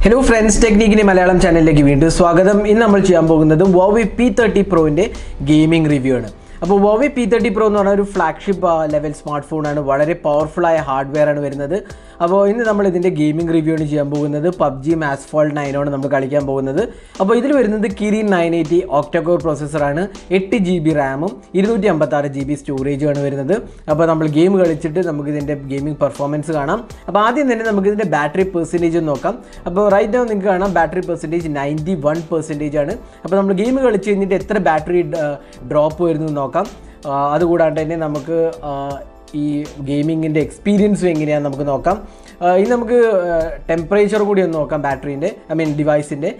Hello friends, Technique Malayalam channel like വീണ്ടും സ്വാഗതം. ഇന്ന് നമ്മൾ ചെയ്യാൻ പോകുന്നത് Huawei P30 Pro ന്റെ ഗെയിമിംഗ് റിവ്യൂ ആണ്. അപ്പോൾ Huawei P30 Pro എന്ന് പറഞ്ഞ ഒരു ഫ്ലാഗ്ഷിപ്പ് ലെവൽ സ്മാർട്ട് ഫോൺ ആണ്. വളരെ പവർഫുൾ ആയ ഹാർഡ്വെയർ ആണ് വരുന്നത്. അപ്പോൾ ഇന്ന് നമ്മൾ ഇതിന്റെ ഗെയിമിംഗ് റിവ്യൂ ആണ് ചെയ്യാൻ പോകുന്നത്. PUBG Asphalt 9 ആണ് നമ്മൾ കളിക്കാൻ പോകുന്നത്. അപ്പോൾ ഇതിൽ വരുന്നത് Kirin 980 octa-core പ്രോസസ്സർ ആണ്. 8GB റാമും 256GB സ്റ്റോറേജും ആണ് വരുന്നത്. അപ്പോൾ നമ്മൾ ഗെയിം കളിച്ചിട്ട് നമുക്ക് ഇതിന്റെ ഗെയിമിംഗ് പെർഫോമൻസ് കാണാം. അപ്പോൾ ആദ്യം തന്നെ നമുക്ക് ഇതിന്റെ ബാറ്ററി പെർസെന്റേജ് നോക്കാം. അപ്പോൾ റൈറ്റ് നൗ നിങ്ങൾക്ക് കാണാം ബാറ്ററി പെർസെന്റേജ് 91% ആണ്. അപ്പോൾ നമ്മൾ ഗെയിം കളിച്ച് കഴിഞ്ഞിട്ട് എത്ര ബാറ്ററി ഡ്രോപ്പ് വരുന്നു നോക്കാം. അതുകൂടാണ്ട് തന്നെ നമുക്ക് ഈ ഗെയിമിങ്ങിൻ്റെ എക്സ്പീരിയൻസും എങ്ങനെയാണെന്ന് നമുക്ക് നോക്കാം. ഇനി നമുക്ക് ടെമ്പറേച്ചർ കൂടി ഒന്ന് നോക്കാം. ബാറ്ററീൻ്റെ ഡിവൈസിൻ്റെ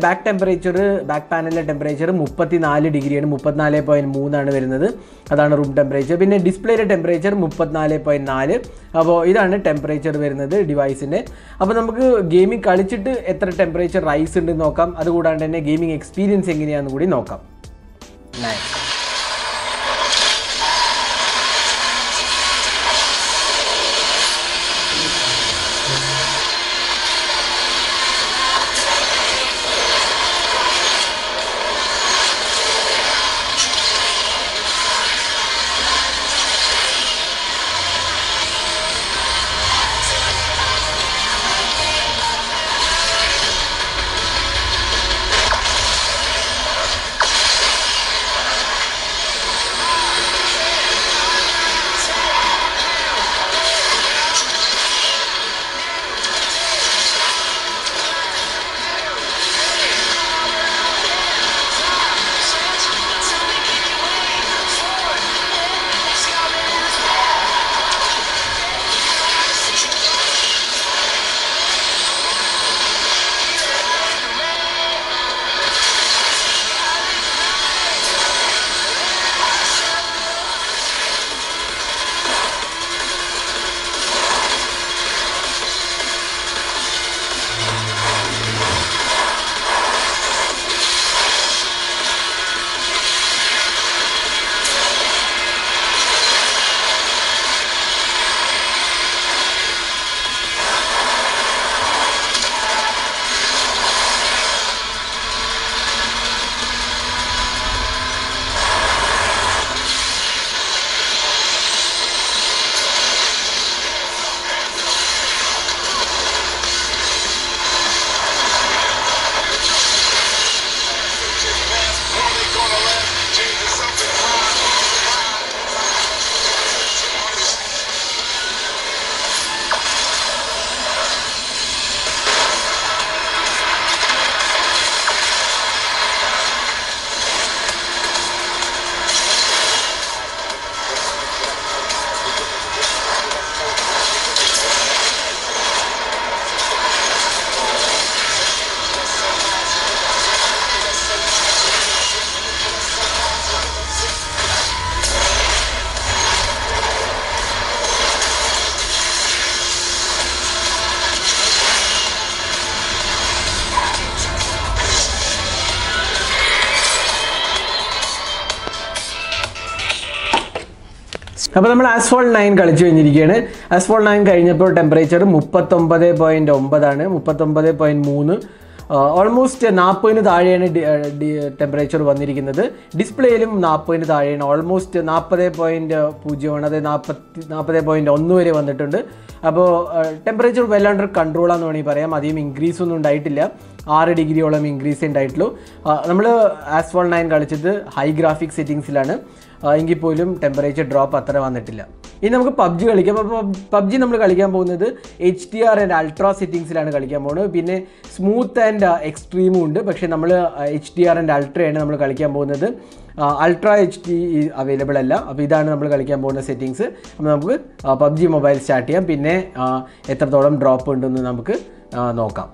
ബാക്ക് ടെമ്പറേച്ചർ, ബാക്ക് പാനലിലെ ടെമ്പറേച്ചർ 34 ഡിഗ്രിയാണ്. 34.3 ആണ് വരുന്നത്. അതാണ് റൂം ടെമ്പറേച്ചർ. പിന്നെ ഡിസ്പ്ലേയുടെ ടെമ്പറേച്ചർ 34.4. അപ്പോൾ ഇതാണ് ടെമ്പറേച്ചർ വരുന്നത് ഡിവൈസിൻ്റെ. അപ്പോൾ നമുക്ക് ഗെയിമിംഗ് കളിച്ചിട്ട് എത്ര ടെമ്പറേച്ചർ റൈസ് ഉണ്ട് നോക്കാം. അതുകൂടാണ്ട് തന്നെ ഗെയിമിംഗ് എക്സ്പീരിയൻസ് എങ്ങനെയാണെന്ന് കൂടി നോക്കാം. അപ്പോൾ നമ്മൾ Asphalt 9 കളിച്ചു കഴിഞ്ഞിരിക്കുകയാണ്. Asphalt 9 കഴിഞ്ഞപ്പോൾ ടെമ്പറേച്ചർ 39.9 ആണ്. 39.3 ഓൾമോസ്റ്റ് 40 താഴെയാണ് ടെമ്പറേച്ചർ വന്നിരിക്കുന്നത്. ഡിസ്പ്ലേയിലും 40 താഴെയാണ്. ഓൾമോസ്റ്റ് 40.0 അത് 40.1 വരെ വന്നിട്ടുണ്ട്. അപ്പോൾ ടെമ്പറേച്ചർ വെൽ അണ്ടർ കൺട്രോളാന്ന് വേണമെങ്കിൽ പറയാം. അധികം ഇൻക്രീസ് ഒന്നും ഉണ്ടായിട്ടില്ല. 6 ഡിഗ്രിയോളം ഇൻക്രീസ് ഉണ്ടായിട്ടുള്ളൂ. നമ്മൾ Asphalt 9 കളിച്ചത് ഹൈ ഗ്രാഫിക്സ് സെറ്റിങ്സിലാണ്. എങ്കിൽ പോലും ടെമ്പറേച്ചർ ഡ്രോപ്പ് അത്ര വന്നിട്ടില്ല. ഇനി നമുക്ക് PUBG കളിക്കാം. അപ്പോൾ PUBG നമ്മൾ കളിക്കാൻ പോകുന്നത് HDR ആൻഡ് അൾട്രാ സെറ്റിങ്സിലാണ് കളിക്കാൻ പോകുന്നത്. പിന്നെ സ്മൂത്ത് ആൻഡ് എക്സ്ട്രീമും ഉണ്ട്. പക്ഷേ നമ്മൾ HDR ആൻഡ് അൾട്രയാണ് നമ്മൾ കളിക്കാൻ പോകുന്നത്. അൾട്രാ HD അവൈലബിൾ അല്ല. അപ്പോൾ ഇതാണ് നമ്മൾ കളിക്കാൻ പോകുന്ന സെറ്റിങ്സ്. അപ്പോൾ നമുക്ക് PUBG മൊബൈൽ സ്റ്റാർട്ട് ചെയ്യാം. പിന്നെ എത്രത്തോളം ഡ്രോപ്പ് ഉണ്ടെന്ന് നമുക്ക് നോക്കാം.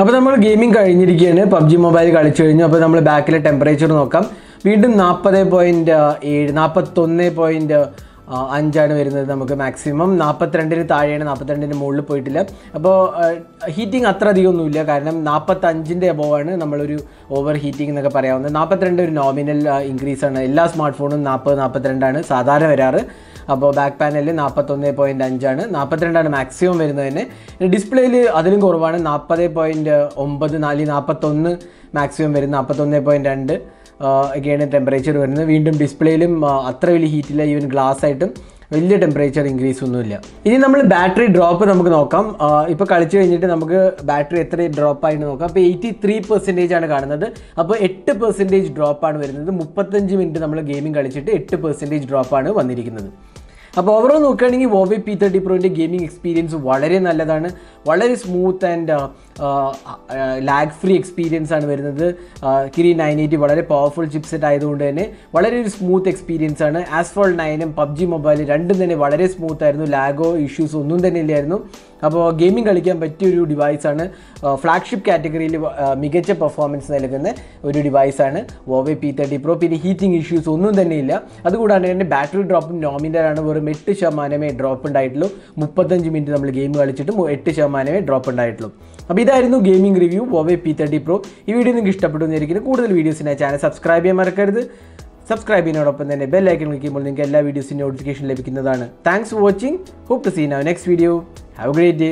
അപ്പോൾ നമ്മൾ ഗെയിമിംഗ് കഴിഞ്ഞിരിക്കുകയാണ്. PUBG മൊബൈൽ കളിച്ചു കഴിഞ്ഞു. അപ്പോൾ നമ്മൾ ബാക്കിലെ ടെമ്പറേച്ചർ നോക്കാം. വീണ്ടും 40.7 41.5 വരുന്നത് നമുക്ക് മാക്സിമം. 42 താഴെയാണ്, 42 മുകളിൽ പോയിട്ടില്ല. അപ്പോൾ ഹീറ്റിംഗ് അത്ര അധികമൊന്നുമില്ല, കാരണം 45 എബോവാണ് നമ്മളൊരു ഓവർ ഹീറ്റിംഗ് എന്നൊക്കെ പറയാവുന്നത്. 42 ഒരു നോമിനൽ ഇൻക്രീസാണ്. എല്ലാ സ്മാർട്ട് ഫോണും 40-42 സാധാരണ വരാറ്. അപ്പോൾ ബാക്ക് പാനലിൽ 41.5 42 മാക്സിമം വരുന്നത് തന്നെ. ഡിസ്പ്ലേയിൽ അതിലും കുറവാണ്, 40.9 41 മാക്സിമം വരുന്നത്, 41.2 ഒക്കെയാണ് ടെമ്പറേച്ചർ വരുന്നത്. വീണ്ടും ഡിസ്പ്ലേയിലും അത്ര വലിയ ഹീറ്റില്ല, ഈവൻ ഗ്ലാസ് ആയിട്ടും വലിയ ടെമ്പറേച്ചർ ഇൻക്രീസ് ഒന്നുമില്ല. ഇനി നമ്മൾ ബാറ്ററി ഡ്രോപ്പ് നമുക്ക് നോക്കാം. ഇപ്പോൾ കളിച്ച് കഴിഞ്ഞിട്ട് നമുക്ക് ബാറ്ററി എത്ര ഡ്രോപ്പായിട്ട് നോക്കാം. അപ്പോൾ 83% ആണ് കാണുന്നത്. അപ്പോൾ 8% ഡ്രോപ്പാണ് വരുന്നത്. 35 മിനിറ്റ് നമ്മൾ ഗെയിമിംഗ് കളിച്ചിട്ട് 8% ഡ്രോപ്പാണ് വന്നിരിക്കുന്നത്. അപ്പോൾ ഓവറോൾ നോക്കുകയാണെങ്കിൽ Huawei P30 Proൻ്റെ ഗെയിമിംഗ് എക്സ്പീരിയൻസ് വളരെ നല്ലതാണ്. വളരെ smooth and lag free experience ആണ് വരുന്നത്. Kirin 980 വളരെ പവർഫുൾ ചിപ്സെറ്റ് ആയതുകൊണ്ട് തന്നെ വളരെ ഒരു സ്മൂത്ത് എക്സ്പീരിയൻസ് ആണ്. Asphalt 9 PUBG മൊബൈൽ രണ്ടും തന്നെ വളരെ സ്മൂത്ത് ആയിരുന്നു. ലാഗോ ഇഷ്യൂസ് ഒന്നും തന്നെ ഇല്ലായിരുന്നു. അപ്പോൾ ഗെയിമിംഗ് കളിക്കാൻ പറ്റിയൊരു ഡിവൈസാണ്. ഫ്ലാഗ്ഷിപ്പ് കാറ്റഗറിയിൽ മികച്ച പെർഫോമൻസ് നൽകുന്ന ഒരു ഡിവൈസാണ് Huawei P30 Pro. പിന്നെ ഹീറ്റിംഗ് ഇഷ്യൂസ് ഒന്നും തന്നെ ഇല്ല. അതുകൂടാതെ തന്നെ ബാറ്ററി ഡ്രോപ്പും നോമിനലാണ്. വെറും 8% ഡ്രോപ്പ് ഉണ്ടായിട്ടുള്ളൂ. 35 മിനിറ്റ് നമ്മൾ ഗെയിം കളിച്ചിട്ട് 8% ഡ്രോപ്പ് ഉണ്ടായിട്ടുള്ളൂ. അപ്പോൾ ഇതായിരുന്നു gaming review Huawei P30 Pro. ഈ വീഡിയോ നിങ്ങൾക്ക് ഇഷ്ടപ്പെട്ടു എന്നിരിക്കുന്നു. കൂടുതൽ വീഡിയോസിനായി ചാനൽ സബ്സ്ക്രൈബ് ചെയ്യാൻ മറക്കരുത്. സബ്സ്ക്രൈബ് ചെയ്യുന്നതോടൊപ്പം തന്നെ ബെൽ ഐക്കൺ ക്ലിക്ക് ചെയ്യുമ്പോൾ നിങ്ങൾക്ക് എല്ലാ വീഡിയോസിൻ്റെ നോട്ടിഫിക്കേഷൻ ലഭിക്കുന്നതാണ്. Thanks for watching. Hope to see now next video. Have a great day.